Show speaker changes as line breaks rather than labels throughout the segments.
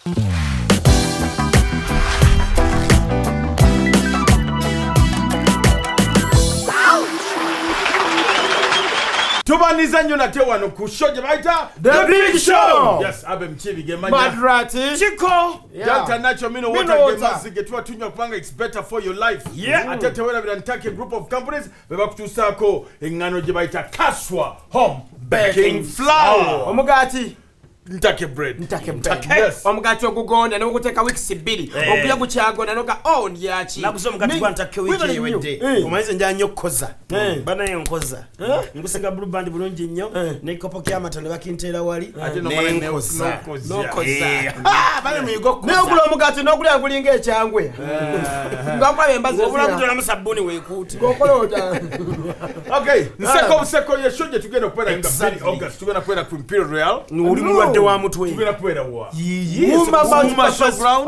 Tubaniza nnyo nate wano ku show gye bayita
The Big Show.
Yes, abe mchibi gemanya
Madrati.
Chico.
Yeah.
Delta Nacho Mino water gemasi getuwa tunywa kupanga it's better for your life.
Yeah.
Ate tewera bilantake group of companies beba kutusako engano gye bayita Kaswa Home Baking Flour.
Omugati.
Ntake bread.
Yes. Omugati ogugonda n'okuteka weeks 2. Okuya kukyagona noka ndyachi.
Nakuzo omugati gwantake wiki ewedde. Omaize njanya okkoza. Bana yenkoza. Ngusiga blue band bulungi nnyo n'ekikopo ky'amata ne bakintera wali.
N'okoza.
Bana muyigo koza. N'okula omugati n'okulya ngulinga ekyangwe. Ngakula embazo.
Obula kutula musabuni weekuti.
Gokolota.
Okay, nseko ye show gye tugenda okubeera nga 2 August tugenda kubeera ku Imperial Royal.
Uli wa mutwe
tugenda kubeera wa
Mumba Showground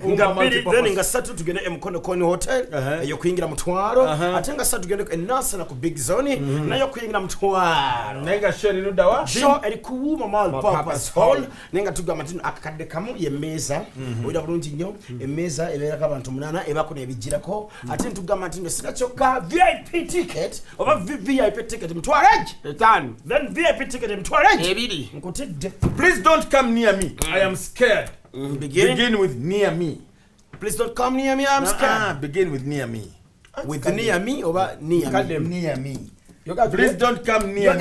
nga 3 tugende Mkono Koni Hotel eyo kuyingira mutwaro ate nga 3 tugende Nasana ku Big Zone nayo kuyingira mutwaro
nenga sheri nudawa
show eri ku Mall Purpose Hall nenga tugamba tino akakadde kamu yemeza oida bulungi nnyo emeza ebeerako abantu 8 ebako nebijirako ate ntugamba tino sikachoka VIP ticket oba VIP ticket mutwaraje
5
then VIP ticket mutwaraje
2
nkutidde.
Please don't come near me. I am scared. Begin with near me.
Please don't come near me. I'm scared.
Begin with near me.
With near me or near me?
Near me. Please don't come near me.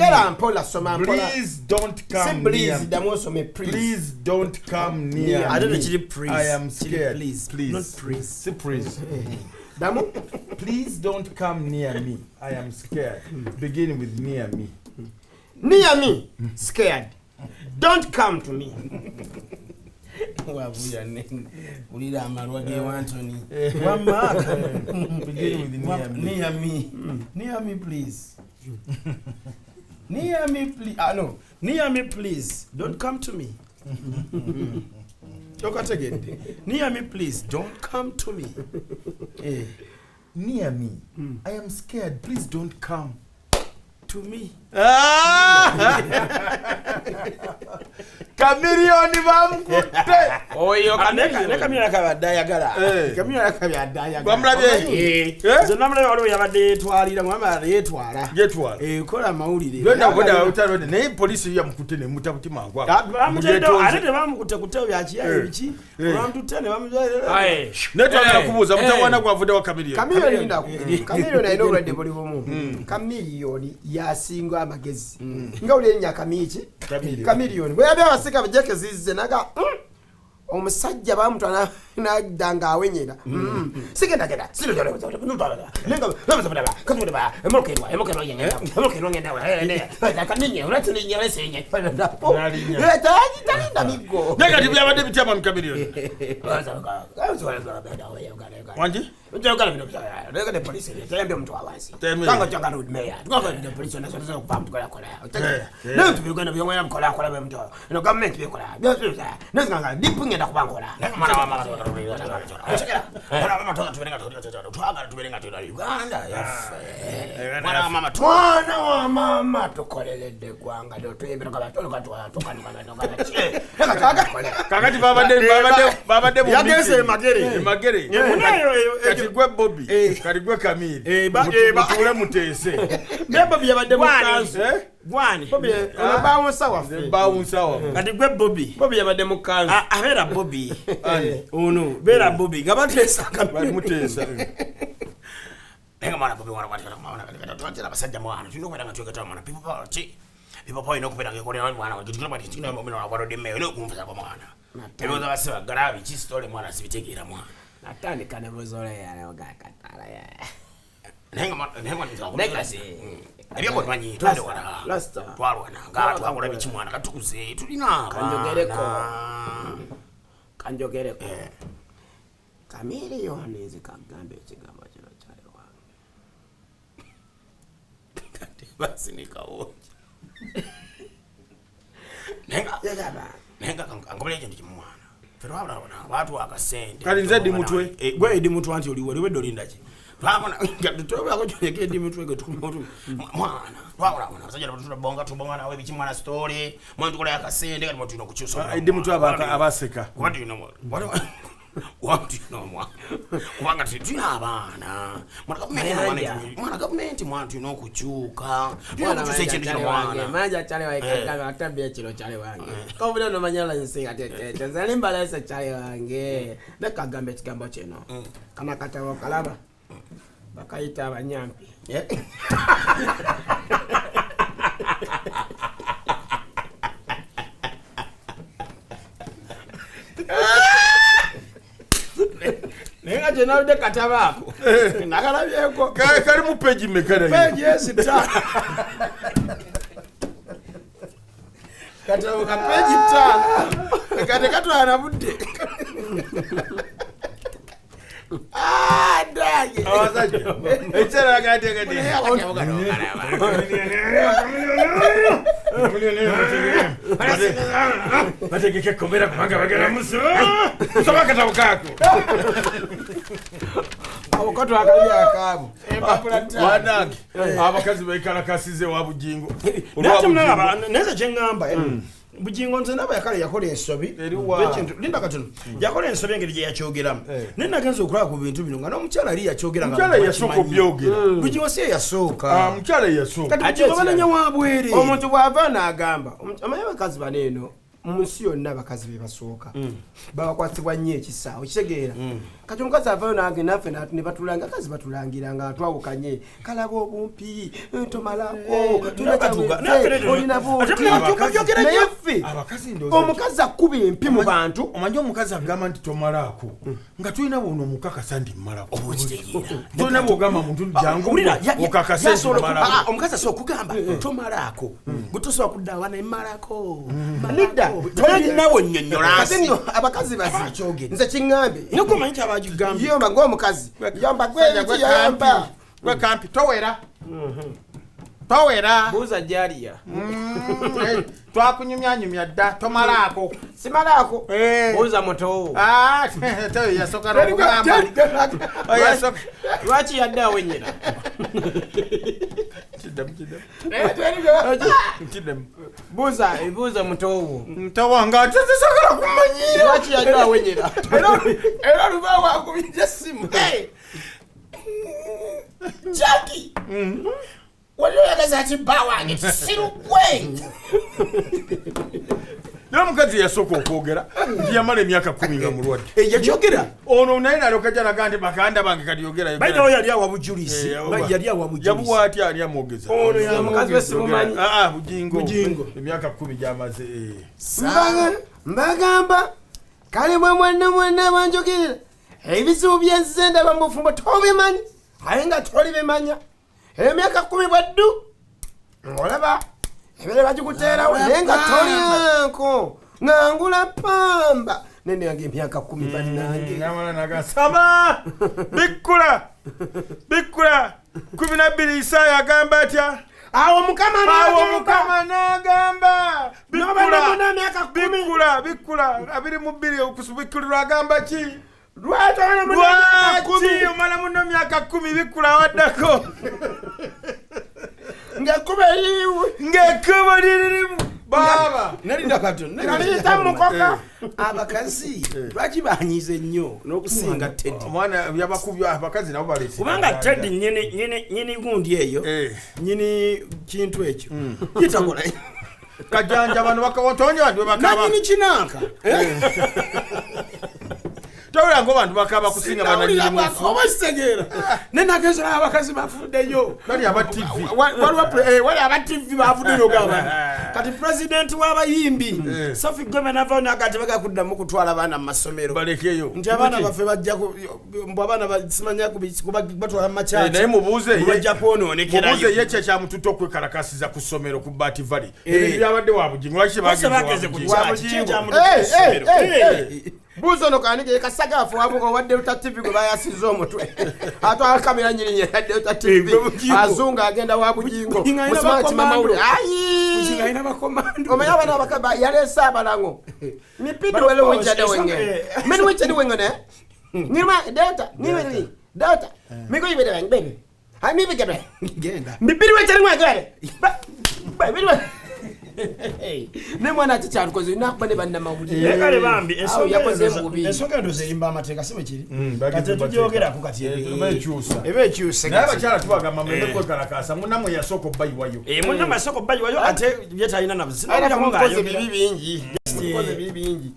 Please don't come near me. Please don't come near me.
I don't know. Please.
I am scared.
Please.
Not please. Say please. Please don't come near me. I am scared. Begin with near me.
Near me. Scared. Don't come to me.
Wabuya ulira amarwa ge Anthony.
Begin with
near me. Near me please. Near me please. No. Near me please. Don't come to me. Look at again. Near me please. Don't come to me.
Near me. I am scared. Please don't come
to me.
Chameleon bamkutte.
Oyo
kamera kabadayagala. Kamera kabadayagala.
Bamulabye.
Zonamulabye waliwo yabadde twalira mwama yetwala.
Yetwala.
Kola mawulire.
Gwenda goda utarode naye polisi yamukutte ne mutabuti mangu.
Bamutendo alete bamukutte kuteo byakiya ebiki. Abantu tene bamujale.
Netwala kubuza mutawana gwavudde wa Chameleon.
Chameleon ndako. Chameleon ayino obulwadde buli bumu. Chameleon yasinga amagezi. Nga ulenya kamiki. Chameleon. Bwe yabya basika bajeke zizze naga omusajja bamutwana nadanga awenyera sigenda genda silojole nenga babazabada katubada emokero yenga emokero ngenda wa kaninye uratinye lesenye talinda migo
nega tibyabade bitama mu Chameleon wanji
njogala bino nega ne police tayambe mtu awansi kanga changa road mayor tukanga ne police na sasa kupam tukola leo tubigana byongwa mkola be mtu no government bikola nanga dipunge da kubangola mama tukoleledde gwanga twembera kabatono
kakati babade
yagese
magere kati gwe Bobby kati gwe Camille mutule mutese
ne Bobby yabadde mu kanzu gwani Bobby
bawunsawa
kati gwe Bobby
yabadde mu kanzu
abera Bobby ono bera Bobby gabatesa
kamili mutesa
nenga mwana Bobby mwana twatira abasajja mwana tuno kwenda ngatwekata mwana people power inokubera ngekole mwana ngikina mwana warode meyo nokumvuza kwa mwana ebiza baseba garabi chi story mwana sibitegera mwana
natandika ne bozole yana gakatala ya
nenga ebyo kwanyi twende wana twalwana ngatu angula bichi mwana katukuze tulina
kanjogereko Chameleon zikagambe ekigambo kino kyali wange
kati basi nikawo nenga angobele ekintu kimwana fero abana watu akasente
kali nzedi mutwe
gwe edi mutwe anti oli wewe dolinda ki twabona ngatutoba ko jeke ndi mitwege tukumoto mwana twabona basajja tubonga tubonga nawe bichi mwana story mwana tukola yakasende kati mutino kuchusa
ndi mtu abaseka
what do you know kubanga tuna abana mwana government mwana tuno kuchuka
manja chale waikaka atabia chilo chale wange kabula no manyala nsinga tete tanzania mbalesa chale wange nakagambe tikambo cheno kana katawo kalaba bakaita abanyampi Nenga jena ude katabako. Nakalabyeko.
Kali mu page mekana.
Page yes ta. Katabo ka page ta. Kade katwana budde. Dage.
Awazaje. Echera gade gade. Bateke ke komera kumanga bagera muso. Soba katabo kako.
Awokoto akalia akabu.
Wanange. Abakazi bayikala kasize wabugingo.
Olwabujingo. Neza jengamba. Bujingo nze naba yakale yakola ensobi bekintu linda katono yakola ensobi engeri gye yakyogeramu nenda genzo okulaba ku bintu bino nga n'omukyala ali yakyogera nga
mukyala yasooka byogera
bujingo si yasooka
mukyala yasooka
kati bananya wabwere
omuntu bw'ava n'agamba amaye bakazi baneeno mu nsi yonna abakazi be basooka babakwasibwa nnyo ekisaawe kitegeera kati omukazi avayo nange naffe ne batulanga akazi batulangira nga twawukanye kalaba obumpi tomalako olina naye ffe omukazi akuba empi mu bantu
omanyi omukazi agamba nti tomalaako nga tulina bwono omukakasa ndi mmalako tulina bwogamba muntu jangu okakasa nti mmalako
omukazi asobola okugamba tomalaako gutusobola kuddawa naye mmalako
nedda
tolinawo nnyonnyola nsi
abakazi bazikyogere nze kiŋŋambe
nokumanyi kyabagigambye
yomba ng'omukazi yomba gweyamba
gwe kampi towera
buuza jaliya
twakunyumyanyumya dda tomalaako
simalaako buuza mutowo
yasoka
lwaki yadde awenyera buuza mutowo
ntawanga atezesagala kumanyira
lwaki yadde awenyera
era luba wakubija simu jaki walioyagaza ati bba wange tisirugwe
naye omukazi yasooka okwogera nti yamala emyaka 10 nga mulwadde
yakyogera
ono naye nalyoka jalaga nti bakanda bange kati yogera
bainawo yali awabujulisi yali awabujulisi
yabuwa atya ali amwogeza
omukazi we simumanyi
bujingo emyaka 10 gyamaze
mbagamba kale mwana banjogerera ebizibu byenzize ndaba mu bufumbo tobimanyi aye nga toli bimanya emyaka 10 bwaddu olaba ebere bagikuteerawo naye nga toliako ngangula pamba nene yange emyaka 10 bannange
namala nagasaba bikkula 12 Isaaya agamba atya
awo mukama
n'agamba
bikkula
22 okusubikkulirwa agamba ki
lwaki
omala muno myaka 10 bikkula waddako ng'ekkubo lirimu baba
nalinda katono
naliyita mukoka
abakazi lwaki banyize nnyo n'okusinga Teddy
omwana yabakubya abakazi nabo baleese
kubanga Teddy nyini gundi eyo nyini kintu ekyo kitakola
kajanja bano bakawotonye bantu bakaba
nyini kinanka
tawula ngo bantu bakaba kusinga bananyiri mu
oba kitegeera nenagenzo abakazi bafuddeyo
bali aba TV
wali aba TV bafuddeyo gaba kati president w'abayimbi Sophie Gome nava nakati bagakuddamu kutwala abaana mu masomero
balekeyo
nti abaana baffe bajja mbu abaana basimanya kubatwala mu makyaki
naye mubuuze
bajja kwonoonekerayo
mubuuze ye kyekya mututo okwekalakasiza ku ssomero ku Bati Valley ebintu byabadde wabujingo lwaki bageze
ku
buzo no kanike kasagafu wabuko wa Delta TV go bayasiza omutwe atwala kamera nyiri ya Delta TV azunga agenda wabujingo musmati mama ule
bujinga ina bakomando
omanya bana bakaba yale sabalango ni pido wele wejade wenge men wejade wenge ne nirma Delta niwe data miko ibere bang bebe hai mi bigebe genda mbibiri wetari mwagare bebe ne mwana chichanu kozi nakubane banna mawuli
kale bambi
ensonga
ndo zerimba amateeka si bwekiri kati tugyogera ku kati
ebekyuse naye abakyala tubagamba mwende kwekalakasa munamwe yasooka obbayiwayo
munamwe yasooka obbayiwayo ate byetalina
nabukoze bibi bingi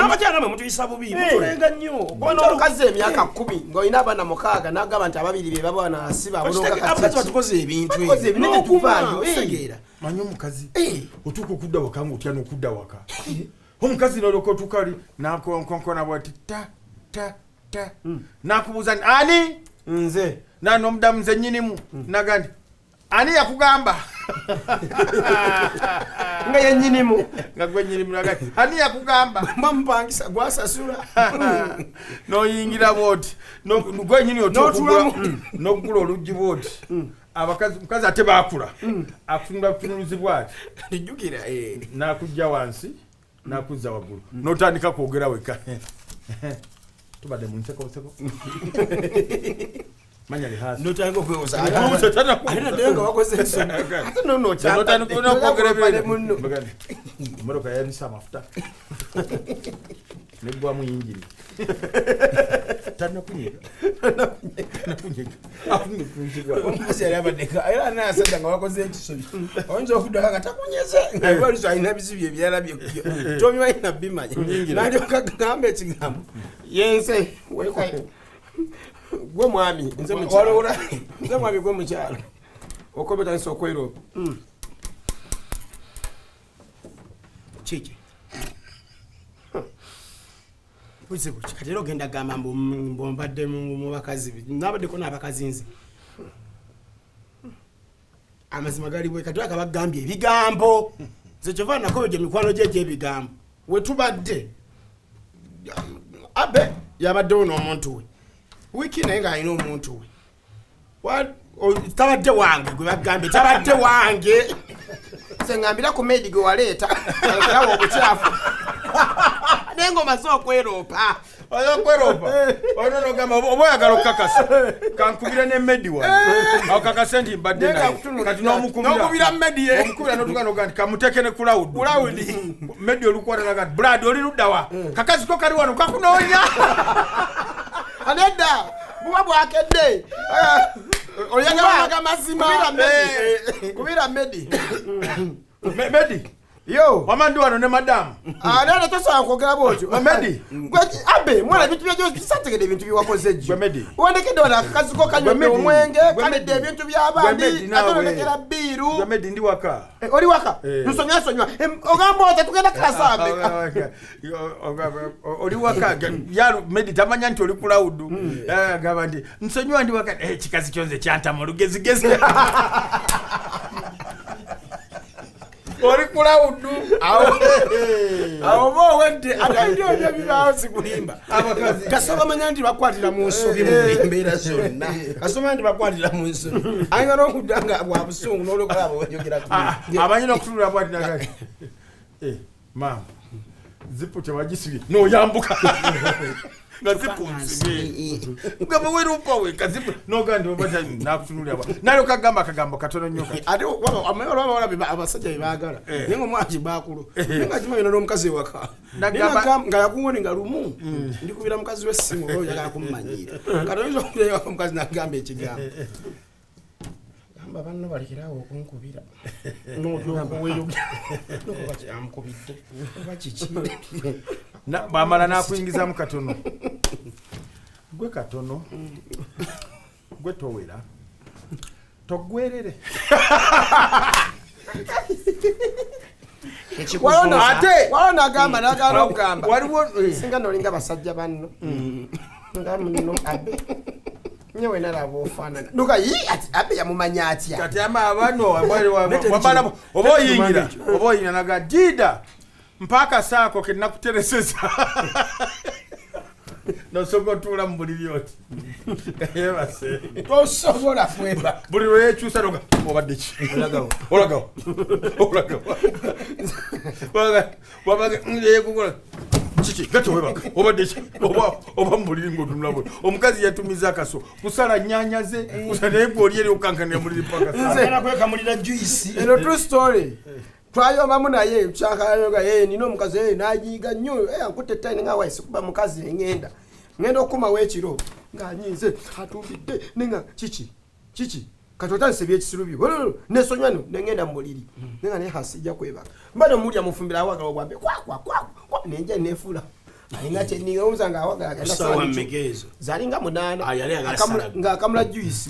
abakyala namwe mutuyisa bubi mutulenga nnyo
bona olukazi emyaka 10 ng'olina abaana 6 n'agamba nti ababiri be babwana asiba
abulonga batukoze ebintu
ebyo
manyi omukazi otuuka okudda waka nga otya n'okudda waka omukazi noloka otukali nakonkona bwati ta nakubuuza nti ani
nze
n'omudamu nze nnyinimu naga nti ani yakugamba
nga yennyinimu
nga gwe nnyinimu naga nti ani yakugamba
bamupangisa gwasasula
n'oyingira bwoti gwenyini n'okugula oluggi bwoti mukazi ate bakula akutunula kutunulizibwa ati
lijjukira
nakujja wansi nakuzza waggulu n'otandika kwogera weka tubadde mu nsekoseko manya lihasi
n'otandika okwewoza
ate
naddala nga wakoze ensonyi ate
n'onokyanokwogera emotoka yanisa amafuta neggwamu yingiri
omukazi yali abaddeka era nasajja nga wakoze ekisobi oyinza okuddaka nga takunyeze ngaaliso alina bizibu ebirala tomyalina bimanya nalyoka gamba ekigambo yense gwe mwami nze mwami gwe mukyalo okobetanisa okweropa kiki buzibu kati era ogenda gamba mbombadde mu bakazi nabaddeko n'abakazi nze amazima gali bwe kati akabagambye ebigambo nze kyova nakobeja mikwano gye gy'ebigambo we tubadde abe yabaddewo n'omuntu we wiiki naye ng'alina omuntu we tabadde wange gwe bagambye tabadde wange nze ngambira ku medi gwe waleeta alekerawo obukyafu n'engoma z'okweropa
onogamba oba oyagala okukakasa kankubira ne medi wa okakase nti mbadde naye kati n'omukubira n'otuganoga nti kamuteeke ne kulawudi medi olukwatanaga nti brad oli luddawa kakasi ko kali wano kakunoonya
anedda buba bwakedde oyagala mazima kubira medi
yo wamandi wano ne madamu
nene tosobola kwogera bwotyo
Medi
abe mwana ebintu byajjo kisategedde ebintu byewakoze jjo
Medi
wandekedde wano akakazi ko kanyodde omwenge kanedde ebintu by'abandi ate olekera bbiiru
Medi ndi waka
oli waka nsonyasonywa ogamba oti tugenda kasambe
oli waka Medi tamanya nti oli kulawudu agamba nti nsonywa ndi waka kikazi kyonze kyantama olugezigezi oli kulawudu
awo bowedde atayindio bibaawo sikulimba kasoma manya nti bakwatira mu nsobi mu mbeera zonna kasoma nti bakwatira mu nsobi ayinza n'okudanga bwa busungu n'olokola bweyogera
abanyina okutunula bwatinaga maama zipu tebagisibye n'oyambuka nga zipu nsibye mugamba werupa we kazipu n'ogandi obata nakutunulira nalyo kagamba akagambo katono nnyo
ate amayolwabawala abasajja bebaagala naye nga omwaki bakulu naye nga kimanyina n'omukazi ewaka nga yakuwone nga lumu ndikubira mukazi w'essimu oba oyagala kumumanyira kati oyinza okuleyo omukazi nagamba ekigambo gamba banno balekerawo okunkubira amukubidde oba kiki
bamala nakuyingizamu katono gwe katono gwe towera togwerere
walona agamba nagala okugamba singa nolinga basajja banno nga muno abe nyewe nalaba ofaanana duka ati abe yamumanya atya
kati abano wamala oba oyingira naga dida mpaka saako kenakutereseza nosobola otuula mu buliri oti yebase
tosobola kweba
buli lweyekyusa noga obadde ki olagawo kiki gato webaka obadde ki oba muliri ng'otunulabo omukazi yatumiza akaso kusala nyanya ze kusala egoli eri okankanira muliri paka
nze kwekamulira juice
eno true story twayomamu naye kyakalaga nina omukazi nagiiga nnyo ankutte ttayi nga waisi kuba mukazi ngenda okumawo ekiro ng'anyize atumbidde nenga kiki kati otandise byekisirubyo nesonywano nengenda mu buliri nenga naye hasijja kwebaka mbadde omulya mufumbira awagala obwambe nenja nefuula alina kyeniwuza ngaawagala zalinga 8 ng'akamula juice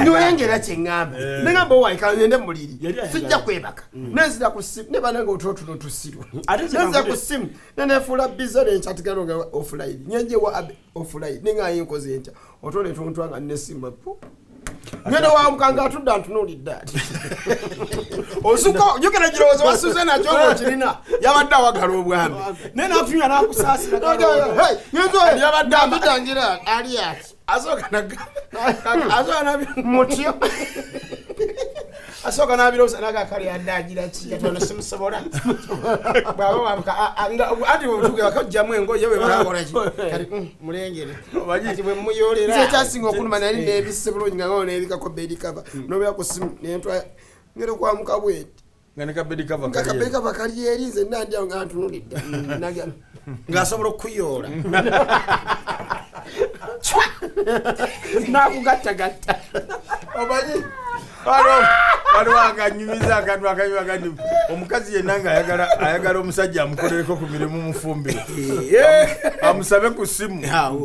niweyengera kyeŋŋamba neŋamba owaika ngende mu buliri sijja kwebaka nenzira ku simu ne bananga otuno tusiru nenzira ku simu nenefuula biza nenkyatigano nga offline nyenjewa offline nengayinkoze entya otole tuntwanga nesimu ngenda wamukanga atudde antunuulidde ati osuka jukira kirowoozo wasuze nakyo ng'okirina yabadde awagala obwambe naye nakunywa n'akusaasira yabadde amutangira ali ati asooka n'abirowooza nagakali yadde agira ki atono simusobola bwaba wamuka ati bwetuge bakajjamu engoye bwe bakolaki kati mulengere ati bwe muyoolera nze ekyasinga okuluma naye neebisse bulungi nga ngao neebikako bedi cover nobeera ku simu nentwa ngero kwamuka bweti
nga ne kabedi cover
kali eri nze nandyawo nga ntunulidde
ng'asobola okuyoola
nakugattagatta
omanyi waliwo akanyumiza akantu akanyumakandi omukazi yenna ng'ayagala omusajja amukolereko ku mirimu mufumbire amusabe ku simu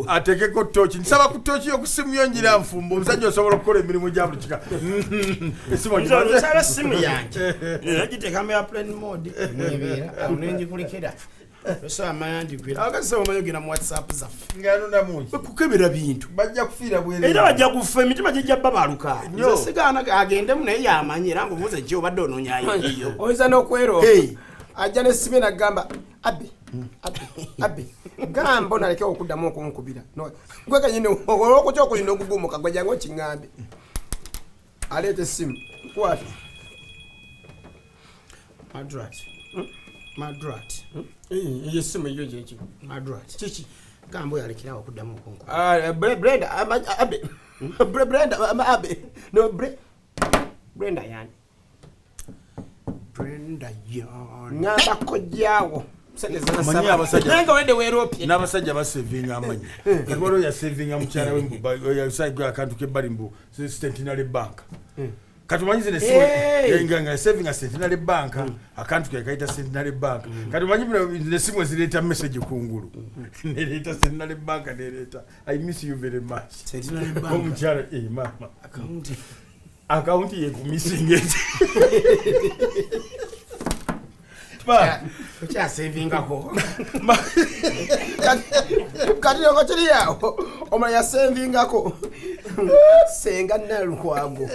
atekeko tooki nsaba ku tooki yo ku simu yongira nfumba omusajja osobola okukola emirimu gya buli kika
nsaba simu yange nagiteekamu ya plane mode nebeera nenjikulikira akasaomayogera mu whatsapp zaffe kukebera bintu
bajja kufiira bwere
era bajja kufa emitima gyejja babaluka nze sigaana agendemu naye yamanyi era ngaomuuza ki obadde onoonyayiyo
oyinza n'okwero ajja nesibe nagamba abe gamba onalekewo okuddamu okunkubira gwekanyini olwokutya okulina okugumuka gwejanga okiŋŋambe aleeta essimu kwata Madrat. Yesimu eyo gyeki. Madrat. Kiki. Gamba oyalekerawo okuddamu okunkuba. Brenda abe. No Brenda yani. Ngamba kojjaawo.
Manyi abasajja
nenga wende weeropye
n'abasajja basevinga amanyi ekibolo ya sevinga mukyala w'embuba yasaiga akantu k'ebbali mbu Centenary Bank katumanyize ne simu nga saving a Centenary Bank akantu ke kaita Centenary Bank katumanyi ne simu ezileta message kungulu neleta Centenary Bank neleta I miss you very much
Centenary Bank
omukyala mama account ye ku missing it ba
kucha saving ako
kadiro ko chiri yawo omala ya saving ako senga nalukwago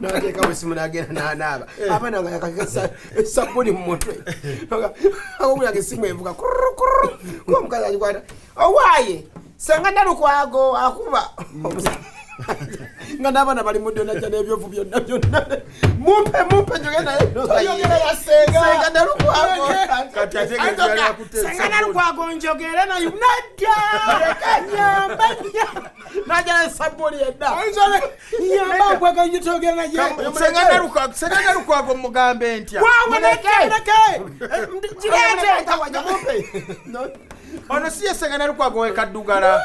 nateka musimu nagenda naba abana nga yakakasa sabuni mu mutwe ako kuyake simu evuga ko mukaza akwata owaye senga nalukwago akuba nga n'abaana bali mu ddyo najja n'ebyovu byonna mumpe njogenda oyogera ya senga nalukwago
kati ate ng'ebyali akuteesa
senga nalukwago njogera nayo nadda kanyamba najja sabuni edda nyamba kwaga njitogera naye
senga nalukwago mugambe ntya
wawe leke jirete
tawanya mumpe
ono siye senga nalukwago wekaddugala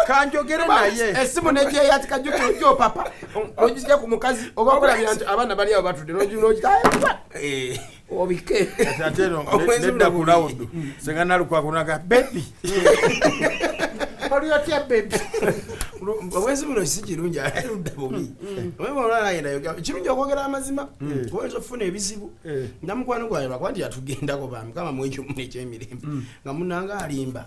kanjogere naye
esimu neje yati kajuko jo papa ojije ku mukazi obakola byantu abana bali abo batudde nojita obike
atero nedda ku loud senga nalukwago naga baby Oliotia baby.
Obwezi buno sikirungi aludda bubi. Wewe olala yenda yoga. Kirungi okwogera amazima. Kuwenza ofuna ebizibu. Namukwano gwaye bakwandi yatugendako bami kama mwejo mweje emirembe. Nga munanga alimba.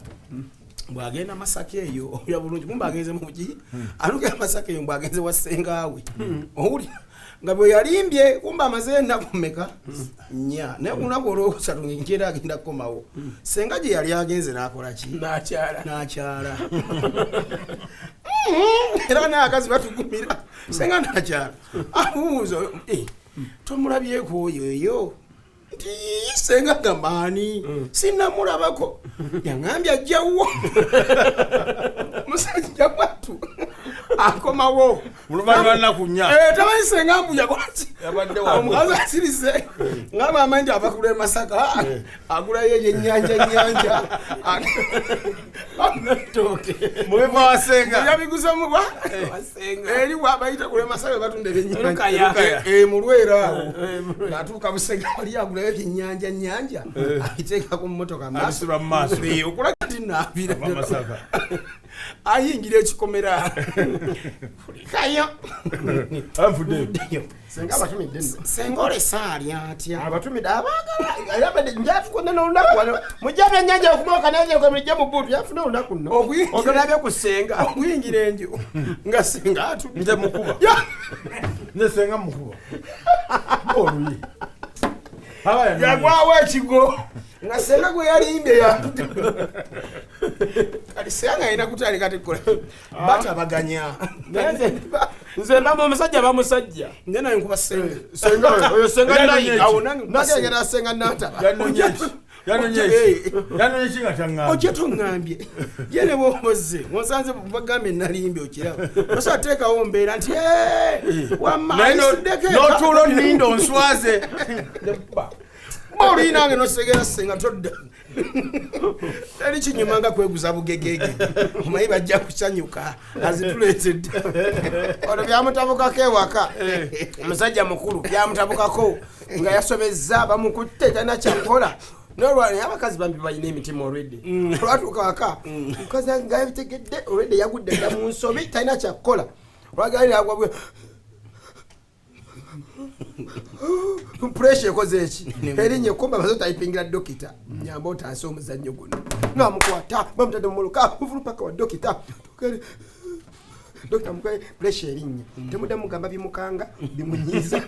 Bwagenda Masaka eyo oya bulungi kumba agenze muki. Aluga Masaka eyo bwagenze wasengawe. Owuli nga bwe yalimbye kumba amazenda kumeka nya naye kunako olwokusatu ng'enkeera agenda kukomawo senga gye yali agenze n'akola ki n'akyala era n'akazi batugumira senga n'akyala abuuza tomulabyeko oyo eyo senga gamani sinamulabako yangambye ajjawo musajja gwattu akomawo
oluvannyuma lunaku nnya
tamanyi senga mbuya kwaki omukazi asirise ngamba amanyi ava kulwa Masaka agulayo ennyanja
mubiva wasenga
yabiguza mubwa eri wabayita kulwa Masaka batunda ebyennyanja mulwera awo ngatuuka busenga wali agulayo ebyennyanja abiteeka ku mmotoka
abisula mu maaso
okulaga ti naabira ayingira ekikomera kayo senga olesa ali atya
abatumide abaagala ayabadde njafukone n'olunaku wano mujja byennyanja okumoka nayeeko mujja mu bbuutu yafuna olunaku nno ogalabye ku senga
okuyingira enju nga senga atudde
nze mukuba nze senga mukuba oluyi
yagwawo ekigo nga senga gwe yalimbye yatudde kati senga alina kutandika tekola batabaganya
nze mbamba omusajja bamusajja
nze naye nkuba senga
oyo senga nayi
awo
nagengera senga nataba
yanonye kinga taŋŋambye
ojja toŋŋambye ye ne bwomoze onsanze bagambye nalimbye okiraba osa teekawo mbeera nti wammaisuddeko
n'otuula onninda onswaze
oluli nange nosegera senga todda teri kinyuma nga kweguza bugegege omanyi bajja kusanyuka azituleetedde
ono byamutabukako ewaka omusajja mukulu byamutabukako nga yasobezza bamukutte talina kyakola nolwani abakazi bambi balina emitima olwedde olwatuuka waka mukazi nga yabitegedde olwedde yagudde dda mu nsobi talina kyakola olwagaliragwa pressure ekoze eki erinnya ekumba bazo tayipingira dokita nyamba otaase omuzannyo guno namukwata bamutadde mumuluka muvulu paka wa dokita dokita mukwaye pressure erinnya temudda mugamba bimukanga bimunyiza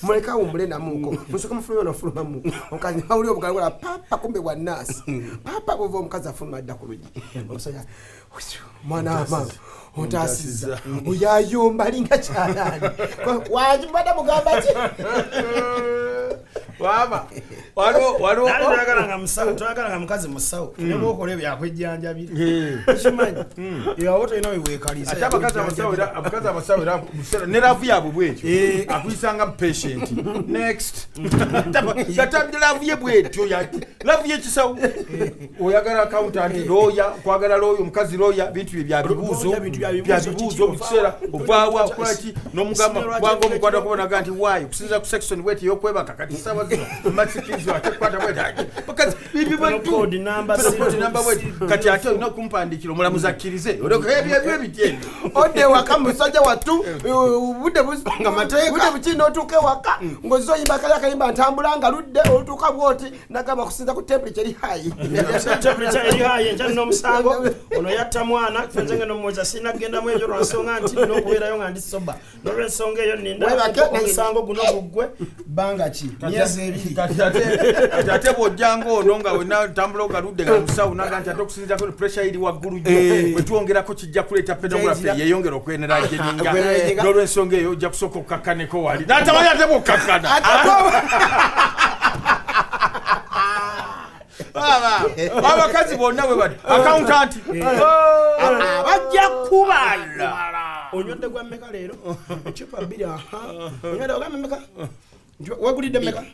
muleka awummule namuko musoka mufuluma nofulumamu omukazi awuli obugalagala papa kumbe bwa naasi papa bwova omukazi afuluma adda ku lugi omusajja mwana amange ontaasizza oyayomba alinga kyalaani wajibadde mugamba ki
waba
twagalanga mukazi musawo nebaokola ebyakwejjanjabiri kimanyi yawo tolina weweekaliza
ate abakazi abasawo era ne lavu yaabwe bwetyo akuyisanga mu patient next gatambye lavu ye bwetyo lavu yekisawo oyagala accountant looya kwagala looya omukazi looya bintu bye byabibuuzo mu kiseera ovaawa okolaki n'omugamba kubanga omukwata kubonaga nti waayo kusinza ku section bweti yokwebaka kati sawa zino masikizwa ate kukwata bweti bakazi
kodi namba
kati ate olina okumpandikira omulamuzi akkirize olekebyo ebityeni
odde ewaka musajja wattu budde nga mateeka buki n'otuuka ewaka ng'ozza oyimba akali akayimba ntambula nga ludde olutuuka bwoti nagamba kusinza ku temperature eri hayi
temperature eri hayi enkyali n'omusango ono yatta mwana fenze nga nomwoza sina kugendamu ebyo lwansonga nti n'okubeerayo nga ndi soba n'olwensonga eyo ninda omusango guno guggwe bbanga ki myezi ebiri
ate bw'ojjanga ono nga wena tambula ogaludde nga musawo naga nti ate okusinzirako pressure iri waggulu nnyo bwe tuwongerako kijja kuleeta pedography yeeyongera okwenera jeninga n'olwensonga eyo ojja kusooka okukakkaneko wali n'atamanyi ate bw'okkakkana abakazi bonna bwe bati accountant
bajja kubala onywedde gwa mmeka leero ecupa bbiri onywedde ogamba mmeka wagulidde mmeka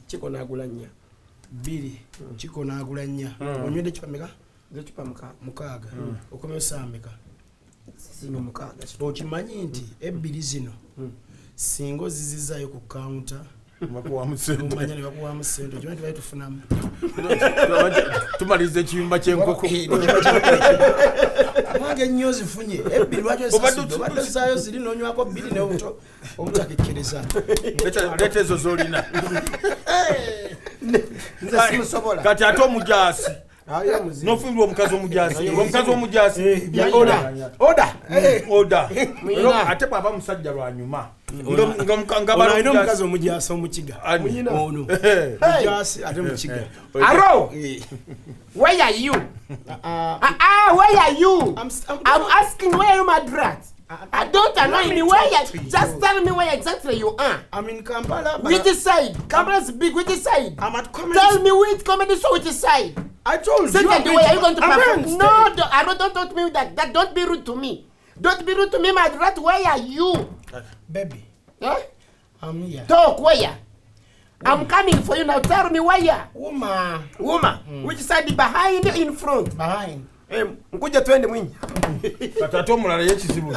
kiko naagula nnya
bbiri kiko naagula nnya onywedde cupa mmeka
zecupa
mukaaga okomeo saa mmeka
zino mukaaga
okimanyi nti ebbiri zino singa ozizizaayo ku counter omanya ne bakuwamu ssente okimanyi tubaye tufunamu
tumaliza ekiyumba ky'enkoko
wange nnyo ozifunye ebbiri lwaki osasudde obadde ozizaayo ziri n'onywako bbiri nebuto obutakekkereza
leeta ezo z'olina
nze simusobola
kati ate omujaasi n'ofumbirwa omukazi omujaasi oda ate bw'aba musajja lwanyuma
alina omukazi omujaasi omukiga ono mujaasi ate mukiga
aro where are you where are you I'm asking where are you my brat I don't annoy me. Where you? Just tell me where exactly you are.
I'm in Kampala.
Which side? Kampala's big. Which side?
I'm at comedy.
Tell me which comedy show. Which side?
I told you.
Second, where are you going to perform?
No,
don't me that. Don't be rude to me. Don't be rude to me, my rat. Where are you?
Baby,
Huh?
I'm here.
Talk where? I'm coming for you now. Tell me where?
Woman.
Which side? Behind or in front?
Behind.
Mkuja twende mwinyi.
Katato mulala yekizibu.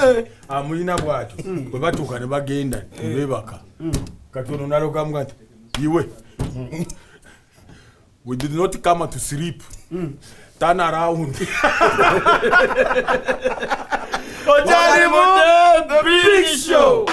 Amulina bwatu. Bwe batuuka ne bagenda ne beebaka. Kati ono nalogamu nti yiwe. We did not come to sleep. Turn around. Ojari mu the big show.